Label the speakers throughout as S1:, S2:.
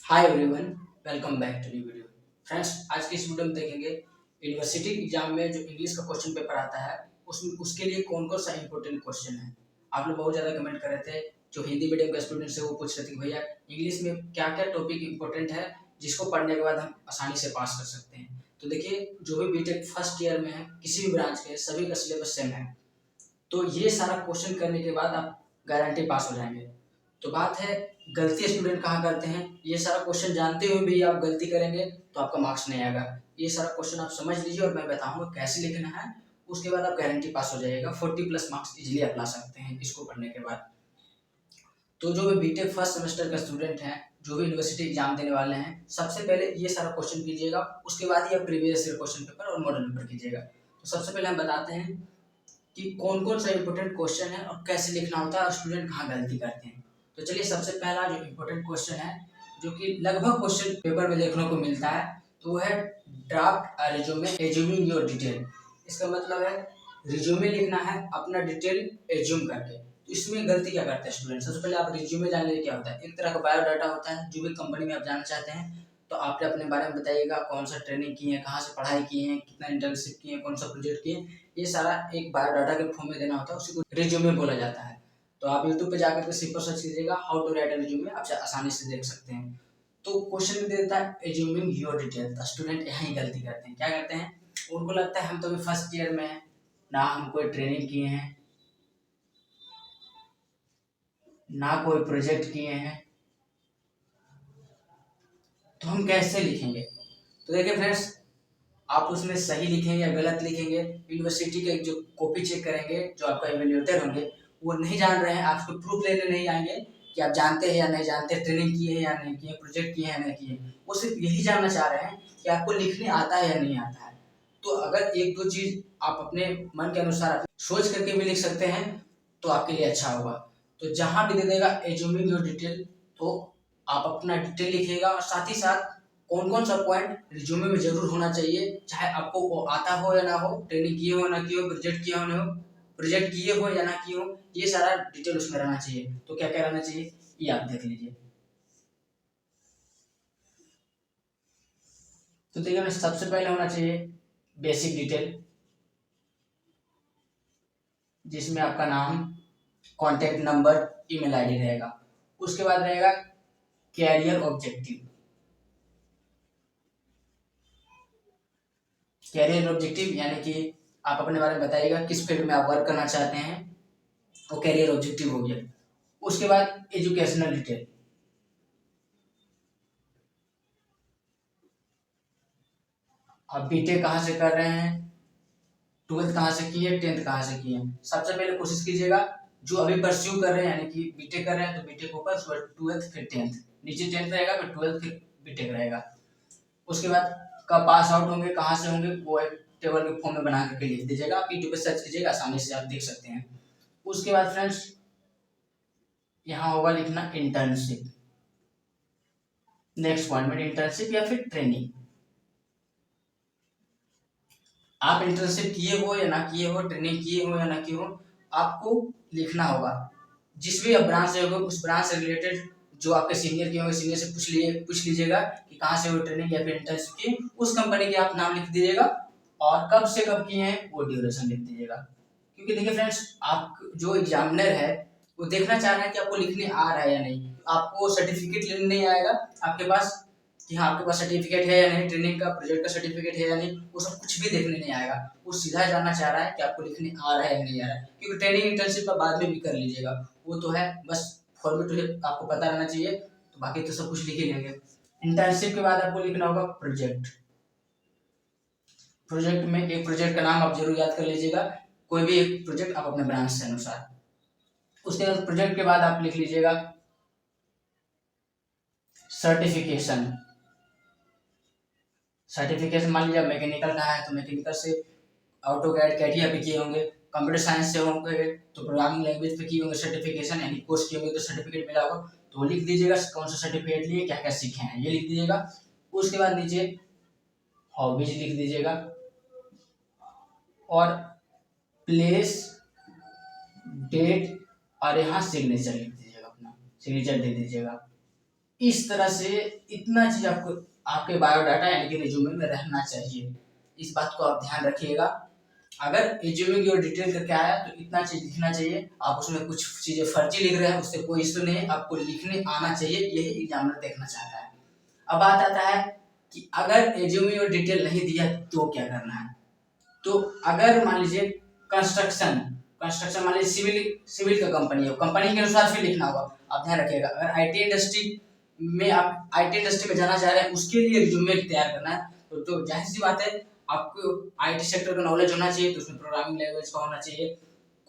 S1: Hi everyone, welcome back to the video. Friends, आज की इस वीडियो में देखेंगे यूनिवर्सिटी एग्जाम में जो इंग्लिश का क्वेश्चन पेपर आता है उसके लिए कौन कौन सा इंपॉर्टेंट क्वेश्चन है। आप लोग बहुत ज़्यादा कमेंट कर रहे थे, जो हिंदी मीडियम के स्टूडेंट्स है वो पूछ रहे थे कि भैया इंग्लिश में क्या क्या टॉपिक इंपॉर्टेंट है जिसको पढ़ने के बाद हम आसानी से पास कर सकते हैं। तो देखिए, जो भी बीटेक फर्स्ट ईयर में है किसी भी ब्रांच के, सभी का सिलेबस सेम है। तो ये सारा क्वेश्चन करने के बाद आप गारंटी पास हो जाएंगे। तो बात है, गलती स्टूडेंट कहाँ करते हैं। ये सारा क्वेश्चन जानते हुए भी आप गलती करेंगे तो आपका मार्क्स नहीं आएगा। ये सारा क्वेश्चन आप समझ लीजिए और मैं बताऊंगा कैसे लिखना है। उसके बाद आप गारंटी पास हो जाइएगा। 40+ मार्क्स इजीली आप ला सकते हैं इसको पढ़ने के बाद। तो जो भी बीटेक फर्स्ट सेमेस्टर का स्टूडेंट हैं, जो भी यूनिवर्सिटी एग्जाम देने वाले हैं, सबसे पहले ये सारा क्वेश्चन कीजिएगा। उसके बाद ही आप प्रीवियस ईयर क्वेश्चन पेपर और मॉडल पेपर कीजिएगा। तो सबसे पहले हम बताते हैं कि कौन कौन सा इंपॉर्टेंट क्वेश्चन है और कैसे लिखना होता है और स्टूडेंट कहाँ गलती करते हैं। तो चलिए, सबसे पहला जो इंपॉर्टेंट क्वेश्चन है, जो कि लगभग क्वेश्चन पेपर में देखने को मिलता है, तो वो है draft resume assuming your detail. इसका मतलब है रिज्यूमे लिखना है अपना डिटेल एज्यूम करके। तो इसमें गलती क्या करते हैं स्टूडेंट। सबसे पहले आप रिज्यूमे जान लीजिए क्या होता है। एक तरह का बायोडाटा होता है। जो भी कंपनी में आप जाना चाहते हैं तो आप अपने बारे में बताइएगा, कौन सा ट्रेनिंग किए हैं, कहाँ से पढ़ाई किए हैं, कितना इंटर्नशिप किए हैं, कौन सा प्रोजेक्ट किए हैं। ये सारा एक बायोडाटा के फॉर्म में देना होता है, उसी को रिज्यूमे बोला जाता है। तो आप यूट्यूब पे जाकर के सिंपल सर्च कीजिएगा how to write a resume, आप आसानी से देख सकते हैं। तो क्वेश्चन में देता है एज्यूमिंग योर डिटेल। तो स्टूडेंट यहाँ ही गलती करते हैं। क्या करते हैं, उनको लगता है हम तो अभी फर्स्ट ईयर में हैं, ना हम कोई ट्रेनिंग किए हैं, ना कोई प्रोजेक्ट किए हैं, तो हम कैसे लिखेंगे। तो देखिए फ्रेंड्स, आप उसमें सही लिखेंगे या गलत लिखेंगे, यूनिवर्सिटी के जो कॉपी चेक करेंगे, जो आपका इवेल्युएटर होंगे, वो नहीं जान रहे हैं, आपको प्रूफ लेने नहीं आएंगे कि आप जानते हैं या नहीं जानते, ट्रेनिंग किए हैं या नहीं किए, प्रोजेक्ट किए हैं या नहीं किए। वो सिर्फ यही जानना चाह रहे हैं कि आपको लिखने आता है या नहीं आता है। तो अगर एक दो चीज आप अपने मन के अनुसार सोच करके भी लिख सकते हैं तो आपके लिए अच्छा होगा। तो जहां भी दे देगा एज्यूमिंग योर डिटेल, तो आप अपना डिटेल लिखिएगा और साथ ही साथ कौन कौन सा पॉइंट रिज्यूमे में जरूर होना चाहिए, चाहे आपको वो आता हो या ना हो, ट्रेनिंग किए हो ना किए हो, प्रोजेक्ट किए हो ना हो, प्रोजेक्ट किए हो या ना किए हो, ये सारा डिटेल उसमें रहना चाहिए। तो क्या क्या रहना चाहिए ये आप देख लीजिए। तो देखिए, सबसे पहले होना चाहिए बेसिक डिटेल, जिसमें आपका नाम, कॉन्टेक्ट नंबर, ईमेल आईडी रहेगा। उसके बाद रहेगा कैरियर ऑब्जेक्टिव। कैरियर ऑब्जेक्टिव यानी कि आप अपने बारे में बताइएगा किस फील्ड में आप वर्क करना चाहते हैं, वो कैरियर ऑब्जेक्टिव हो गया। उसके बाद एजुकेशनल डिटेल, आप बीटेक कहाँ से कर रहे हैं, ट्वेल्थ कहाँ से किए, टेंथ कहाँ से किए। सबसे पहले कोशिश कीजिएगा जो अभी परस्यू कर रहे हैं, यानी कि बीटेक कर रहे हैं तो बीटेक ऊपर, ट्वेल्थ फिर टेंथ, नीचे टेंथ रहेगा फिर ट्वेल्थ फिर बीटेक रहेगा। उसके बाद कब पास आउट होंगे, कहाँ से होंगे, वो एक टेबल के फॉर्म में बना करके लिख दीजिएगा। आप यूट्यूब पे सर्च कीजिएगा, आसानी से आप देख सकते हैं। उसके बाद फ्रेंड्स, यहाँ होगा लिखना इंटर्नशिप। नेक्स्ट पॉइंट में इंटर्नशिप या फिर ट्रेनिंग, आप इंटर्नशिप किए हो या ना किए हो, ट्रेनिंग किए हो या ना किए हो, आपको लिखना होगा। जिस भी ब्रांच से होगा उस ब्रांच से रिलेटेड जो आपके सीनियर के होंगे, सीनियर से पूछ लीजिएगा कि कहाँ से वो ट्रेनिंग या फिर इंटर्नशिप किए, उस कंपनी के आप नाम लिख दीजिएगा और कब से कब किए हैं वो ड्यूरेशन लिख दीजिएगा। क्योंकि देखिए फ्रेंड्स, आप जो एग्जामिनर है वो देखना चाह रहे हैं कि आपको लिखने आ रहा है या नहीं। आपको सर्टिफिकेट लेने नहीं आएगा आपके पास कि हाँ आपके पास सर्टिफिकेट है या नहीं, ट्रेनिंग का प्रोजेक्ट का सर्टिफिकेट है या नहीं, वो सब कुछ भी देखने नहीं आएगा। वो सीधा जानना चाह रहा है कि आपको लिखने आ रहा है या नहीं आ रहा है। क्योंकि ट्रेनिंग इंटर्नशिप का बाद में भी कर लीजिएगा, वो तो है बस फॉर्मेट आपको पता रहना चाहिए, तो बाकी तो सब कुछ लिख ही लेंगे। इंटर्नशिप के बाद आपको लिखना होगा प्रोजेक्ट। प्रोजेक्ट में एक प्रोजेक्ट का नाम आप जरूर याद कर लीजिएगा, कोई भी एक प्रोजेक्ट आप अपने ब्रांच से अनुसार। उसके बाद प्रोजेक्ट के बाद आप लिख लीजिएगा सर्टिफिकेशन। सर्टिफिकेशन मान लीजिए मैकेनिकल का है तो मैकेनिकल से ऑटो कैड कैटिया पे किए होंगे, कंप्यूटर साइंस से होंगे तो प्रोग्रामिंग लैंग्वेज पे किए होंगे सर्टिफिकेशन, यानी कोर्स किए होंगे तो सर्टिफिकेट मिला होगा। तो लिख दीजिएगा कौन सा सर्टिफिकेट लिए, क्या क्या सीखे हैं, ये लिख दीजिएगा। उसके बाद नीचे हॉबीज लिख दीजिएगा और प्लेस, डेट और यहाँ सिग्नेचर लिख दीजिएगा, अपना सिग्नेचर दे दीजिएगा। इस तरह से इतना चीज आपको आपके बायोडाटा यानी कि रिज्यूमे में रहना चाहिए। इस बात को आप ध्यान रखिएगा। अगर रिज्यूमे की और डिटेल करके आया तो इतना चीज लिखना चाहिए। आप उसमें कुछ चीजें फर्जी लिख रहे हैं उससे कोई इश्यू नहीं है, आपको लिखने आना चाहिए, यही एग्जामिनर देखना चाहता है। अब बात आता है कि अगर रिज्यूमे और डिटेल नहीं दिया तो क्या करना है। तो अगर मान लीजिए कंस्ट्रक्शन कंस्ट्रक्शन मान लीजिए सिविल सिविल का कंपनी है, कंपनी के अनुसार फिर लिखना होगा। आप ध्यान रखिएगा। अगर आईटी इंडस्ट्री में आप आईटी इंडस्ट्री में जाना चाह रहे हैं उसके लिए रिज्यूमे तैयार करना है तो जाहिर सी बात है आपको आईटी सेक्टर का नॉलेज होना चाहिए। तो उसमें प्रोग्रामिंग लैंग्वेज का होना चाहिए।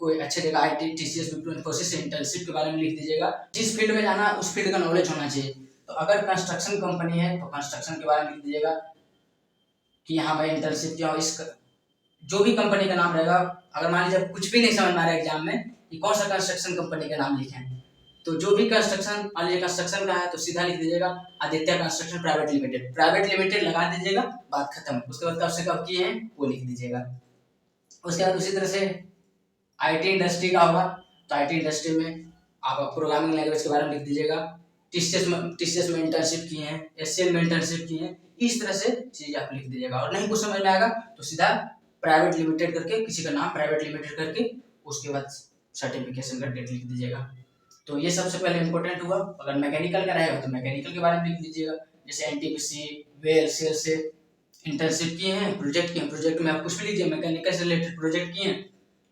S1: कोई अच्छी जगह आईटी टीसीएस विप्रो इन्फोसिस से इंटर्नशिप के बारे में लिख दीजिएगा। जिस फील्ड में जाना है उस फील्ड का नॉलेज होना चाहिए। तो अगर कंस्ट्रक्शन कंपनी है तो कंस्ट्रक्शन के बारे में लिख दीजिएगा कि हाँ मैं इंटर्नशिप किया हूँ। इस जो भी कंपनी का नाम रहेगा, अगर मान लीजिए कुछ भी नहीं समझ में आ रहा है एग्जाम में कि कौन सा कंस्ट्रक्शन कंपनी का नाम लिखें, तो जो भी कंस्ट्रक्शन मान लीजिए कंस्ट्रक्शन का है तो सीधा लिख दीजिएगा Aditya construction private limited. Private limited लगा दीजिएगा, बात खत्म। उसके बाद कब से कब किए हैं वो लिख दीजिएगा। उसके बाद उसी तरह से आईटी इंडस्ट्री का होगा तो आईटी इंडस्ट्री में आप प्रोग्रामिंग लैंग्वेज के बारे में लिख दीजिएगा। टीसीएस में इंटर्नशिप किए हैं, एचसीएल में इंटर्नशिप किए हैं, इस तरह से चीज आप लिख दीजिएगा। और नहीं कुछ समझ में आएगा तो सीधा प्राइवेट लिमिटेड करके किसी का नाम प्राइवेट लिमिटेड करके उसके बाद सर्टिफिकेशन का डेट लिख दीजिएगा। तो ये सबसे पहले इंपॉर्टेंट हुआ। अगर मैकेनिकल का रहेगा तो मैकेनिकल के बारे में लिख दीजिएगा, जैसे एनटीपीसी वेल सेल से इंटर्नशिप किए हैं, प्रोजेक्ट किए हैं, प्रोजेक्ट में आप कुछ भी लीजिए, मैकेनिकल से रिलेटेड प्रोजेक्ट किए हैं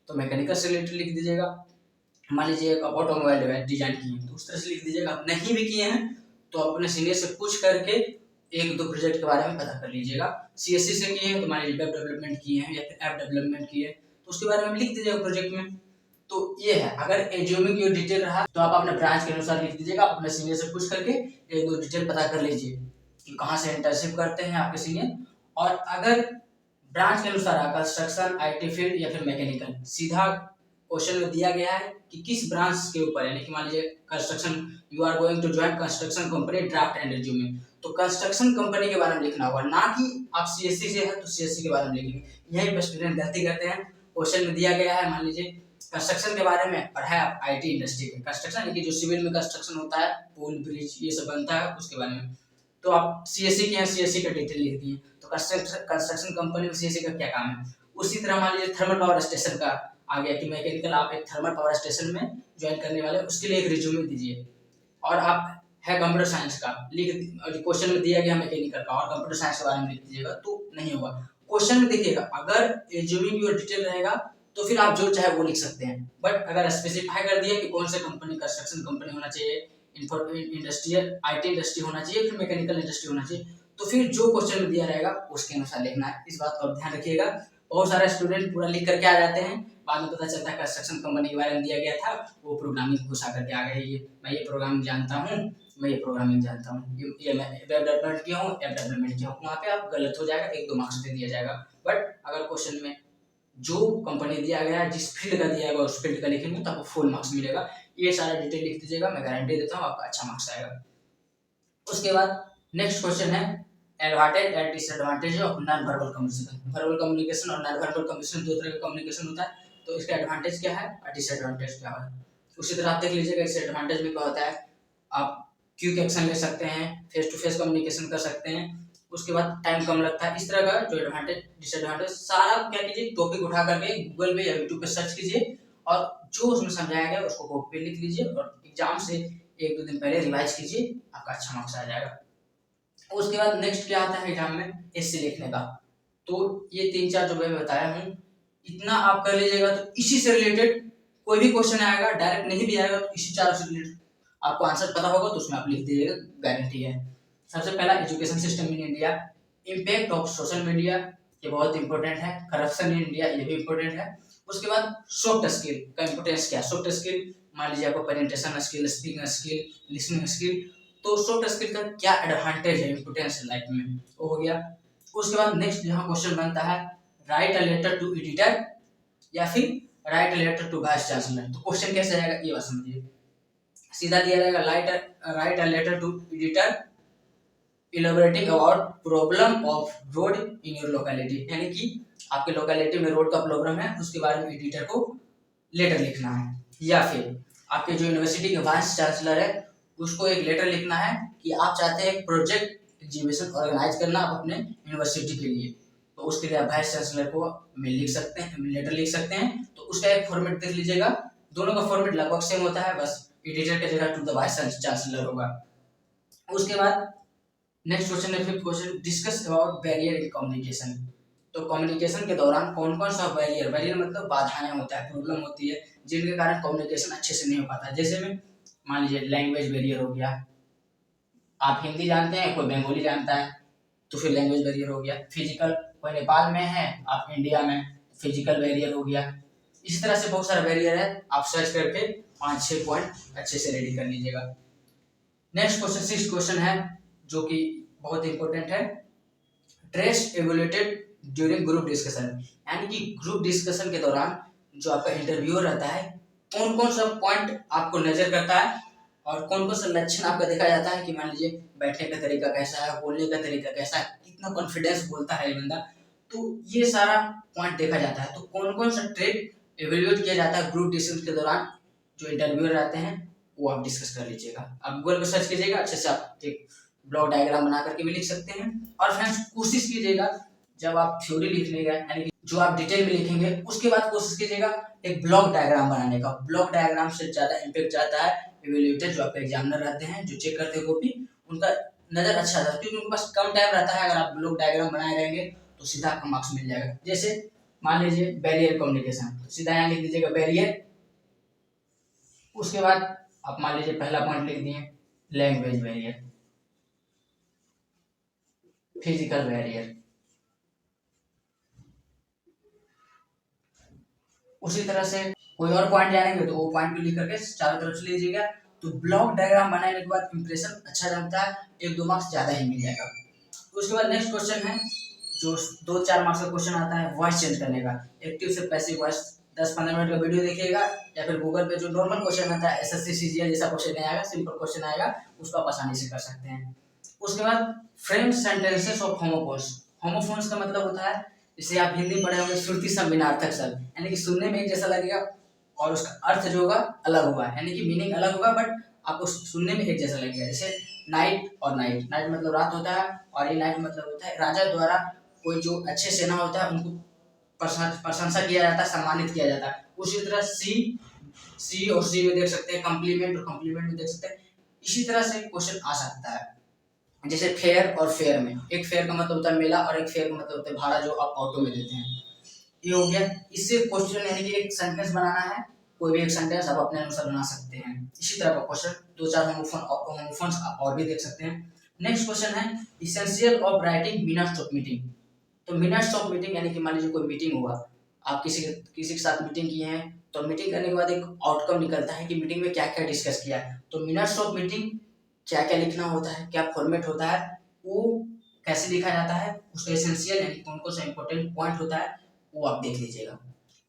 S1: तो मैकेनिकल से रिलेटेड लिख दीजिएगा। मान लीजिए आप ऑटोमोबाइल डिजाइन किए हैं तो उस तरह से लिख दीजिएगा। आप नहीं भी किए हैं तो अपने सीनियर से पूछ करके एक दो प्रोजेक्ट के बारे में पता कर लीजिएगा। सीएससी से किए हैं तो मान लीजिए वेब डेवलपमेंट किए हैं या फिर ऐप डेवलपमेंट किए हैं तो उसके बारे में लिख दीजिएगा प्रोजेक्ट में। तो ये है। अगर रिज्यूमे की डिटेल रहा तो आप अपने ब्रांच के अनुसार लिख दीजिएगा। आप अपने सीनियर से पूछ करके एक दो डिटेल पता कर लीजिए कि कहाँ से इंटर्नशिप करते हैं आपके सीनियर। और अगर ब्रांच के अनुसार कंस्ट्रक्शन आईटी फील्ड या फिर मैकेनिकल, सीधा क्वेश्चन में दिया गया है कि किस ब्रांच के ऊपर, यानी कि मान लीजिए construction you are going to join construction company draft and resume, तो कंस्ट्रक्शन कंपनी के बारे में लिखना होगा, ना कि आप सीएससी से है तो सीएससी के बारे में लिखेंगे। यही स्टूडेंट गलती करते हैं। क्वेश्चन में दिया गया है मान लीजिए कंस्ट्रक्शन के बारे में और है आप आईटी इंडस्ट्री के कंस्ट्रक्शन, जो सिविल में कंस्ट्रक्शन होता है पुल ब्रिज ये सब बनता है उसके बारे में, तो आप सीएससी के हैं सीएससी का डिटेल लिख दिए। तो कंस्ट्रक्शन कंपनी में सीएससी का क्या काम है। उसी तरह मान लीजिए थर्मल पावर स्टेशन का आ गया कि मैकेनिकल आप एक थर्मल पावर स्टेशन में ज्वाइन करने वाले, उसके लिए एक रिज्यूमे दीजिए। और आप है कंप्यूटर साइंस का, लिख क्वेश्चन में दिया गया मैकेनिकल का और कंप्यूटर साइंस के बारे में लिख दीजिएगा तो नहीं होगा। क्वेश्चन में देखिएगा अगर रिज्यूमे की डिटेल रहेगा तो फिर आप जो चाहे वो लिख सकते हैं, बट अगर स्पेसिफाई कर दिया कि कौन से कंपनी कंस्ट्रक्शन कंपनी होना चाहिए, इंडस्ट्रियल आईटी इंडस्ट्री होना चाहिए, फिर मैकेनिकल इंडस्ट्री होना चाहिए, तो फिर जो क्वेश्चन में दिया रहेगा उसके अनुसार लिखना है। इस बात को ध्यान रखिएगा। बहुत सारे स्टूडेंट पूरा लिख करके आ जाते हैं, बाद में पता चलता है कंस्ट्रक्शन कंपनी के बारे में दिया गया था, वो प्रोग्रामिंग घुसा करके आ गए। ये मैं ये प्रोग्रामिंग जानता हूँ, मैं ये प्रोग्रामिंग जानता हूँ, ये मैं वेब डेवलपमेंट किया हूँ, ऐप डेवलपमेंट किया हूँ, वहाँ पे आप गलत हो जाएगा, एक दो मार्क्स दे दिया जाएगा। बट अगर क्वेश्चन में जो कंपनी दिया गया है जिस फील्ड का दिया गया उस फील्ड का लिखेंगे तो आपको फुल मार्क्स मिलेगा। ये सारा डिटेल लिख दीजिएगा, मैं गारंटी देता हूँ आपका अच्छा मार्क्स आएगा। उसके बाद नेक्स्ट क्वेश्चन है advantage and disadvantage of non verbal communication. Verbal communication और नॉन वर्बल कम्युनिकेशन दो तरह का कम्युनिकेशन होता है, तो इसका एडवांटेज क्या है और डिसएडवांटेज क्या है। उसी तरह आप देख लीजिएगा डिसएडवांटेज में क्या होता है, आप क्विक एक्शन ले सकते हैं, फेस टू फेस कम्युनिकेशन कर सकते हैं, उसके बाद टाइम कम लगता है। इस तरह का जो एडवांटेज डिसएडवांटेज सारा क्या कीजिए, टॉपिक उठा करके गूगल पे या यूट्यूब पे सर्च कीजिए और जो उसमें समझाया गया उसको कॉपी पे लिख लीजिए और एग्जाम से एक दो दिन पहले रिवाइज कीजिए, आपका अच्छा मार्क्स आ जाएगा। उसके बाद नेक्स्ट क्या आता है एग्जाम में एस्से लिखने का। तो ये तीन चार जो मैं बताया हूँ इतना आप कर लीजिएगा तो इसी से रिलेटेड कोई भी क्वेश्चन आएगा, डायरेक्ट नहीं भी आएगा तो इसी चारों से रिलेटेड आपको आंसर पता होगा तो उसमें आप लिख दीजिएगा, गारंटी है। सबसे पहला education system in India, impact of social media, ये बहुत इंपॉर्टेंट है। करप्शन इन इंडिया, ये भी इंपॉर्टेंट है। उसके बाद सॉफ्ट स्किल का इंपॉर्टेंस क्या है। सॉफ्ट स्किल मान लीजिए आपको presentation skill, speaking skill, listening skill, तो सॉफ्ट स्किल का क्या एडवांटेज है, इंपॉर्टेंस है लाइफ में, वो हो गया। उसके बाद नेक्स्ट यहाँ क्वेश्चन बनता है write a letter to editor या फिर write a letter to vice chancellor. तो क्वेश्चन कैसे आएगा ये बात समझिए। सीधा दिया रहेगा write a letter to editor elaborating about problem of road in your locality, यानी कि आपके लोकेलिटी में रोड का प्रॉब्लम है उसके बारे में एडिटर को लेटर लिखना है। या फिर आपके जो यूनिवर्सिटी के वाइस चांसलर है उसको एक लेटर लिखना है कि आप चाहते हैं एक प्रोजेक्ट एग्जीबिशन ऑर्गेनाइज करना आप अपने यूनिवर्सिटी के लिए। तो उसके लिए आप वाइस चांसलर को मेल लिख सकते हैं, लेटर लिख सकते हैं। तो उसका एक फॉर्मेट देख लीजिएगा, दोनों का फॉर्मेट लगभग सेम होता है, बस एडिटर की जगह टू द वाइस चांसलर होगा। उसके बाद नेक्स्ट क्वेश्चन है, fifth question, discuss about barrier in communication. तो कम्युनिकेशन के दौरान कौन कौन सा बैरियर, बैरियर मतलब बाधाएं होता है, प्रॉब्लम होती है जिनके कारण कम्युनिकेशन अच्छे से नहीं हो पाता। जैसे में मान लीजिए लैंग्वेज बैरियर हो गया, आप हिंदी जानते हैं कोई बंगाली जानता है तो फिर लैंग्वेज बैरियर हो गया। फिजिकल, कोई नेपाल में है आप इंडिया में, फिजिकल बैरियर हो गया। इसी तरह से बहुत सारा बैरियर है, आप सर्च करके 5-6 पॉइंट अच्छे से रेडी कर लीजिएगा। नेक्स्ट क्वेश्चन, सिक्स्थ क्वेश्चन है जो कि बहुत इंपॉर्टेंट है, ट्रेस एवेल्यूएटेड ड्यूरिंग ग्रुप डिस्कशन। यानी कि ग्रुप डिस्कशन के दौरान जो आपका इंटरव्यूअर रहता है कौन कौन सा पॉइंट आपको नजर करता है और कौन कौन सा लक्षण आपका देखा जाता है कि मान लीजिए बैठने का तरीका कैसा है, बोलने का तरीका कैसा है, कितना कॉन्फिडेंस बोलता है ये बंदा, तो ये सारा पॉइंट देखा जाता है। तो कौन कौन सा ट्रेड एवेल्यूएट किया जाता है ग्रुप डिस्कशन के दौरान, जो इंटरव्यूअर रहते हैं वो आप डिस्कस कर लीजिएगा। आप गूगल पर सर्च कीजिएगा, अच्छे से आप एक ब्लॉक डायग्राम बना करके भी लिख सकते हैं। और फ्रेंड्स कोशिश कीजिएगा जब आप थ्योरी लिखने गए यानी कि जो आप डिटेल में लिखेंगे उसके बाद कोशिश कीजिएगा एक ब्लॉक डायग्राम बनाने का। ब्लॉक डायग्राम से ज्यादा इम्पैक्ट जाता है इवेल्यूएटर जो आपके एग्जामिनर रहते हैं, जो चेक करते हैं कॉपी, उनका नजर अच्छा आता है क्योंकि उनके पास कम टाइम रहता है। अगर आप ब्लॉक डायग्राम बनाए रहेंगे तो सीधा आपका मार्क्स मिल जाएगा। जैसे मान लीजिए बैरियर कम्युनिकेशन, तो सीधा यहाँ लिख दीजिएगा बैरियर। उसके बाद आप मान लीजिए पहला पॉइंट लिख दिए लैंग्वेज बैरियर, फिजिकल बैरियर। उसी तरह से कोई और पॉइंट जानेंगे तो वो पॉइंट को लिख करके चारों तरफ से लीजिएगा। तो ब्लॉक डायग्राम बनाने के बाद इंप्रेशन अच्छा बनता है, 1-2 मार्क्स ज्यादा ही मिल जाएगा। उसके बाद नेक्स्ट क्वेश्चन है जो 2-4 मार्क्स का क्वेश्चन आता है वॉइस चेंज करने का। एक्टिव से पैसिव वॉइस, 10-15 मिनट का वीडियो देखिएगा या फिर गूगल पे जो नॉर्मल क्वेश्चन आता है एसएससी सीजीएल जैसा क्वेश्चन नहीं आएगा, सिंपल क्वेश्चन आएगा, उसको आप आसानी से कर सकते हैं। उसके बाद frame sentences of homophones. Homophones का मतलब होता है जैसे आप हिंदी पढ़े होंगे श्रुति संविनार्थक शब्द, यानी कि सुनने में एक जैसा लगेगा और उसका अर्थ जो होगा अलग होगा, यानी कि मीनिंग अलग होगा बट आपको सुनने में एक जैसा लगेगा। जैसे नाइट और नाइट, नाइट मतलब रात होता है और ये नाइट मतलब होता है राजा द्वारा कोई जो अच्छे सेना होता है उनको प्रशंसा किया जाता है, सम्मानित किया जाता है। उसी तरह सी और सी में देख सकते हैं कॉम्प्लीमेंट और कॉम्प्लीमेंट में देख सकते हैं। इसी तरह से क्वेश्चन आ सकता है। जैसे फेयर और फेयर में, एक फेयर का मतलब होता है मेला और एक फेयर का मतलब होता है भाड़ा जो आप ऑटो में देते हैं। ये हो गया। इससे क्वेश्चन यानी कि एक सेंटेंस बनाना है, कोई भी एक सेंटेंस आप अपने अनुसार बना सकते हैं। इसी तरह का क्वेश्चन 2-4 होमोफोन्स आप और भी देख सकते हैं। नेक्स्ट क्वेश्चन है essential of writing minutes of meeting. तो मिनट्स ऑफ मीटिंग यानी कि मान लीजिए कोई मीटिंग हुआ, आप किसी के साथ मीटिंग किए हैं, तो मीटिंग करने के बाद एक आउटकम निकलता है कि मीटिंग में क्या क्या डिस्कस किया है। तो मिनट्स ऑफ मीटिंग क्या क्या लिखना होता है, क्या फॉर्मेट होता है, वो कैसे लिखा जाता है, उसका एसेंशियल यानी कौन कौन सा इंपॉर्टेंट पॉइंट होता है वो आप देख लीजिएगा।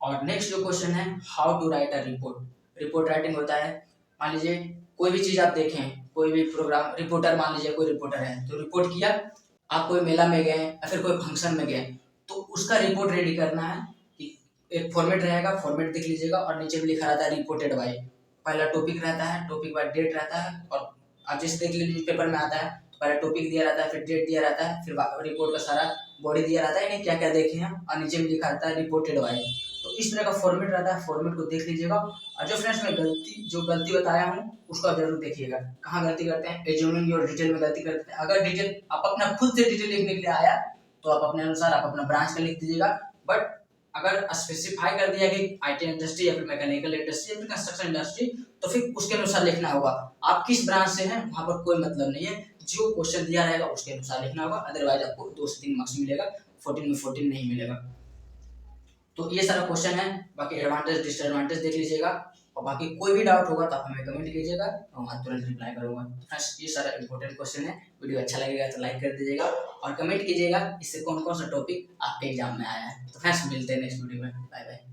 S1: और नेक्स्ट जो क्वेश्चन है how to write a report. Report writing होता है, मान लीजिए कोई भी चीज आप देखें, कोई भी प्रोग्राम, रिपोर्टर मान लीजिए कोई रिपोर्टर है तो रिपोर्ट किया, आप कोई मेला में गए या फिर कोई फंक्शन में गए तो उसका रिपोर्ट रेडी करना है कि एक फॉर्मेट रहेगा, फॉर्मेट देख लीजिएगा और नीचे भी लिखा रहता है रिपोर्टेड बाय। पहला टॉपिक रहता है, टॉपिक बाद डेट रहता है, और आप जैसे देख लीजिए न्यूज़पेपर में आता है तो पहले टॉपिक दिया रहता है, फिर डेट दिया रहता है, फिर रिपोर्ट का सारा बॉडी दिया रहता है, क्या क्या देखे हैं, और नीचे में लिखा रहता है रिपोर्टेड बाय। तो इस तरह का फॉर्मेट रहता है, फॉर्मेट को देख लीजिएगा। और जो फ्रेंड्स मैं गलती बताया हूँ उसका जरूर देखिएगा, कहाँ गलती करते हैं, एज्यूमिंग और डिटेल में गलती करते हैं। अगर डिटेल आप अपना खुद से डिटेल लिखने के लिए आया तो आप अपने अनुसार आप अपना ब्रांच का लिख दीजिएगा। बट अगर स्पेसिफाई कर दिया कि आईटी इंडस्ट्री या फिर मैकेनिकल इंडस्ट्री या फिर कंस्ट्रक्शन इंडस्ट्री, तो फिर उसके अनुसार लिखना होगा। आप किस ब्रांच से हैं वहां पर कोई मतलब नहीं है, जो क्वेश्चन दिया रहेगा उसके अनुसार लिखना होगा, अदरवाइज आपको 2 से 3 मार्क्स मिलेगा, 14 में 14 नहीं मिलेगा। तो ये सारा क्वेश्चन है, बाकी एडवांटेज डिसएडवांटेज देख लीजिएगा, और बाकी कोई भी डाउट होगा तो आप हमें कमेंट कीजिएगा, मैं तुरंत रिप्लाई करूंगा। फ्रेंड्स ये सारा इंपॉर्टेंट क्वेश्चन है, वीडियो अच्छा लगेगा तो लाइक कर दीजिएगा और कमेंट कीजिएगा इससे कौन कौन सा टॉपिक आपके एग्जाम में आया है। तो फ्रेंड्स मिलते हैं नेक्स्ट वीडियो में, बाय बाय।